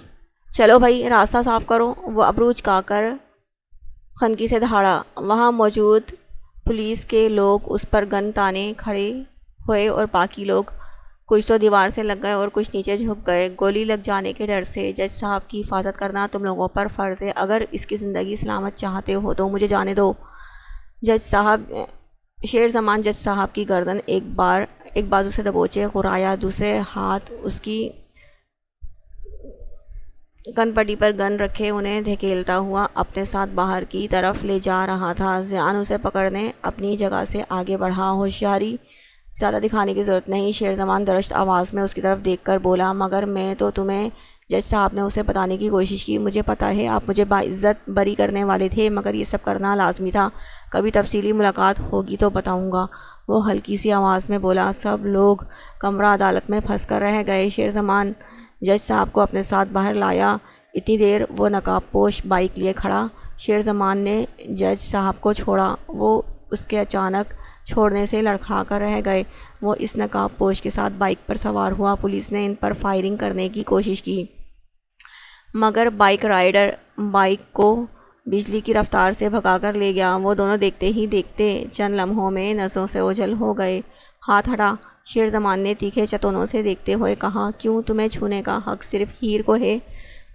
چلو بھائی راستہ صاف کرو، وہ ابرو اچکا کر خنکی سے دہاڑا۔ وہاں موجود پولیس کے لوگ اس پر گن تانے کھڑے ہوئے اور باقی لوگ کچھ تو دیوار سے لگ گئے اور کچھ نیچے جھک گئے۔ گولی لگ جانے کے ڈر سے جج صاحب کی حفاظت کرنا تم لوگوں پر فرض ہے۔ اگر اس کی زندگی سلامت چاہتے ہو تو مجھے جانے دو۔ شیر زمان جج صاحب کی گردن ایک بازو سے دبوچے غرایا، دوسرے ہاتھ اس کی کن پٹی پر گن رکھے انہیں دھکیلتا ہوا اپنے ساتھ باہر کی طرف لے جا رہا تھا۔ ضیان اسے پکڑنے اپنی جگہ سے آگے بڑھا۔ ہوشیاری زیادہ دکھانے کی ضرورت نہیں، شیر زمان درشت آواز میں اس کی طرف دیکھ کر بولا۔ مگر میں تو تمہیں، جج صاحب نے اسے بتانے کی کوشش کی، مجھے پتہ ہے آپ مجھے باعزت بری کرنے والے تھے، مگر یہ سب کرنا لازمی تھا۔ کبھی تفصیلی ملاقات ہوگی تو بتاؤں گا، وہ ہلکی سی آواز میں بولا۔ سب لوگ کمرہ عدالت میں پھنس کر رہ گئے۔ شیر زمان جج صاحب کو اپنے ساتھ باہر لایا۔ اتنی دیر وہ نقاب پوش بائک لیے کھڑا۔ شیر زمان نے جج صاحب کو چھوڑا، وہ اس کے اچانک چھوڑنے سے لڑکھڑا کر رہ گئے۔ وہ اس نقاب پوش کے ساتھ بائک پر سوار ہوا۔ پولیس نے ان پر فائرنگ کرنے کی کوشش کی، مگر بائک رائڈر بائک کو بجلی کی رفتار سے بھگا کر لے گیا۔ وہ دونوں دیکھتے ہی دیکھتے چند لمحوں میں نظروں سے اوجھل ہو گئے۔ ہاتھ ہٹا، شیر زمان نے تیکھے چتونوں سے دیکھتے ہوئے کہا۔ کیوں، تمہیں چھونے کا حق صرف ہیر کو ہے،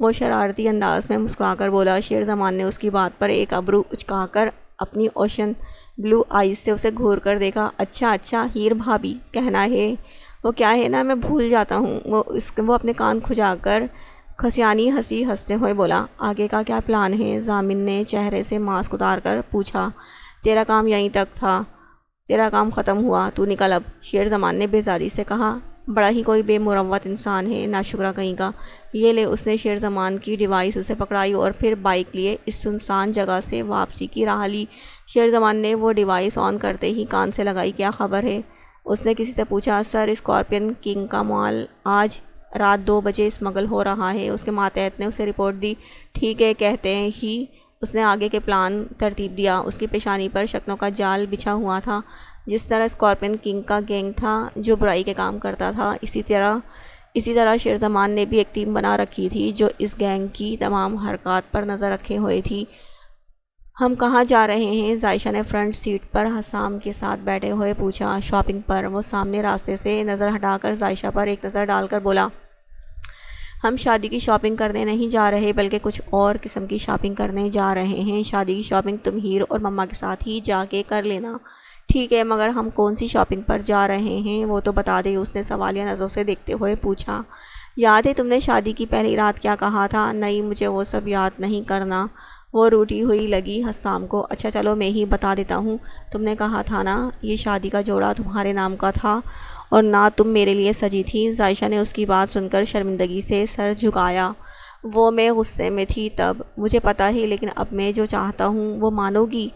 وہ شرارتی انداز میں مسکرا کر بولا۔ شیر زمان نے اس کی بات پر ایک ابرو اچکا کر اپنی اوشن بلو آئیز سے اسے گھور کر دیکھا۔ اچھا ہیر بھابھی کہنا ہے، وہ کیا ہے نا، میں بھول جاتا ہوں۔ وہ اپنے کان کھجا کر کھسیانی ہنسی ہنستے ہوئے بولا۔ آگے کا کیا پلان ہے؟ ضامن نے چہرے سے ماسک اتار کر پوچھا۔ تیرا کام یہیں تک تھا، تیرا کام ختم ہوا، تو نکل اب، شیر زمان نے بیزاری سے کہا۔ بڑا ہی کوئی بے مروت انسان ہے، ناشکرا کہیں کا۔ یہ لے، اس نے شیر زمان کی ڈیوائس اسے پکڑائی اور پھر بائک لیے اس سنسان جگہ سے واپسی کی راہ لی۔ شیر زمان نے وہ ڈیوائس آن کرتے ہی کان سے لگائی۔ کیا خبر ہے؟ اس نے کسی سے پوچھا۔ سر، اسکارپین کنگ کا مال آج رات 2 بجے اسمگل ہو رہا ہے، اس کے ماتحت نے اسے رپورٹ دی۔ ٹھیک ہے، کہتے ہی اس نے آگے کے پلان ترتیب دیا۔ اس کی پیشانی پر شکنوں کا جال بچھا ہوا تھا۔ جس طرح اسکارپین کنگ کا گینگ تھا جو برائی کے کام کرتا تھا، اسی طرح شیر زمان نے بھی ایک ٹیم بنا رکھی تھی جو اس گینگ کی تمام حرکات پر نظر رکھے ہوئے تھی۔ ہم کہاں جا رہے ہیں؟ عائشہ نے فرنٹ سیٹ پر حسام کے ساتھ بیٹھے ہوئے پوچھا۔ شاپنگ پر، وہ سامنے راستے سے نظر ہٹا کر عائشہ پر ایک نظر ڈال کر بولا۔ ہم شادی کی شاپنگ کرنے نہیں جا رہے بلکہ کچھ اور قسم کی شاپنگ کرنے جا رہے ہیں۔ شادی کی شاپنگ تم ہیر اور مما کے ساتھ ہی جا کے کر لینا۔ ٹھیک ہے، مگر ہم کون سی شاپنگ پر جا رہے ہیں وہ تو بتا دے، اس نے سوالیہ نظروں سے دیکھتے ہوئے پوچھا۔ یاد ہے تم نے شادی کی پہلی رات کیا کہا تھا؟ نہیں، مجھے وہ سب یاد نہیں کرنا، وہ روٹھی ہوئی لگی حسام کو۔ اچھا چلو میں ہی بتا دیتا ہوں، تم نے کہا تھا نا یہ شادی کا جوڑا تمہارے نام کا تھا اور نہ تم میرے لیے سجی تھی۔ عائشہ نے اس کی بات سن کر شرمندگی سے سر جھکایا۔ وہ میں غصے میں تھی تب، مجھے پتہ ہے، لیکن اب میں جو چاہتا ہوں وہ مانو گی؟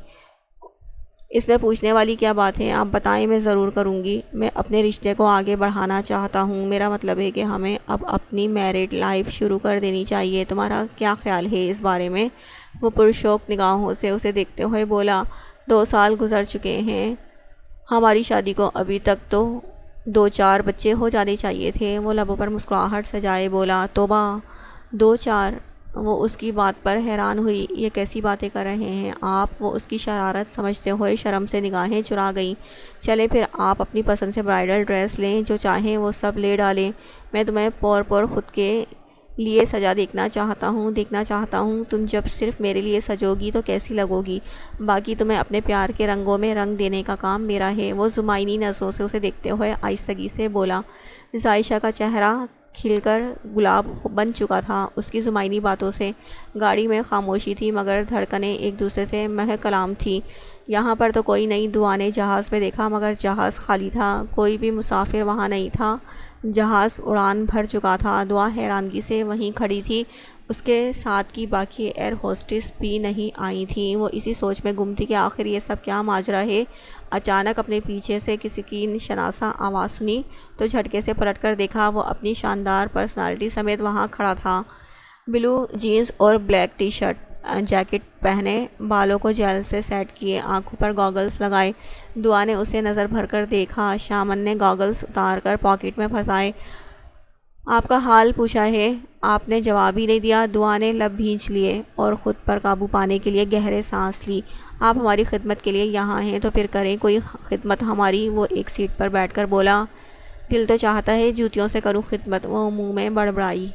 اس میں پوچھنے والی کیا بات ہے؟ آپ بتائیں، میں ضرور کروں گی۔ میں اپنے رشتے کو آگے بڑھانا چاہتا ہوں، میرا مطلب ہے کہ ہمیں اب اپنی میرڈ لائف شروع کر دینی چاہیے۔ تمہارا کیا خیال ہے اس بارے میں؟ وہ پرشوق نگاہوں سے اسے دیکھتے ہوئے بولا۔ 2 سال گزر چکے ہیں ہماری شادی کو، ابھی تک تو 2-4 بچے ہو جانے چاہیے تھے۔ وہ لبوں پر مسکراہٹ سجائے بولا۔ توبہ، 2-4؟ وہ اس کی بات پر حیران ہوئی۔ یہ کیسی باتیں کر رہے ہیں آپ؟ وہ اس کی شرارت سمجھتے ہوئے شرم سے نگاہیں چرا گئیں۔ چلیں پھر آپ اپنی پسند سے برائڈل ڈریس لیں، جو چاہیں وہ سب لے ڈالیں۔ میں تمہیں پور خود کے لیے سجا دیکھنا چاہتا ہوں تم جب صرف میرے لیے سجو گی تو کیسی لگو گی۔ باقی تمہیں اپنے پیار کے رنگوں میں رنگ دینے کا کام میرا ہے۔ وہ زمائنی نظروں سے اسے دیکھتے ہوئے آہستگی سے بولا۔ عائشہ کا چہرہ کھل کر گلاب بن چکا تھا اس کی زمائنی باتوں سے۔ گاڑی میں خاموشی تھی مگر دھڑکنیں ایک دوسرے سے مہک کلام تھی۔ یہاں پر تو کوئی نہیں، دعا نے جہاز میں دیکھا مگر جہاز خالی تھا، کوئی بھی مسافر وہاں نہیں تھا، جہاز اڑان بھر چکا تھا۔ دعا حیرانگی سے وہیں کھڑی تھی، اس کے ساتھ کی باقی ایئر ہوسٹس بھی نہیں آئی تھیں۔ وہ اسی سوچ میں گم تھی کہ آخر یہ سب کیا ماجرا ہے۔ اچانک اپنے پیچھے سے کسی کی شناسا آواز سنی تو جھٹکے سے پلٹ کر دیکھا، وہ اپنی شاندار پرسنالٹی سمیت وہاں کھڑا تھا۔ بلو جینز اور بلیک ٹی شرٹ، جیکٹ پہنے، بالوں کو جیل سے سیٹ کیے، آنکھوں پر گاگلز لگائے۔ دعا نے اسے نظر بھر کر دیکھا۔ شامن نے گاگلز اتار کر پاکٹ میں پھنسائے۔ آپ کا حال پوچھا ہے، آپ نے جواب ہی نہیں دیا۔ دعا نے لب بھینچ لیے اور خود پر قابو پانے کے لیے گہرے سانس لی۔ آپ ہماری خدمت کے لیے یہاں ہیں تو پھر کریں کوئی خدمت ہماری۔ وہ ایک سیٹ پر بیٹھ کر بولا۔ دل تو چاہتا ہے جوتیوں سے کروں خدمت، وہ منہ میں بڑبڑائی۔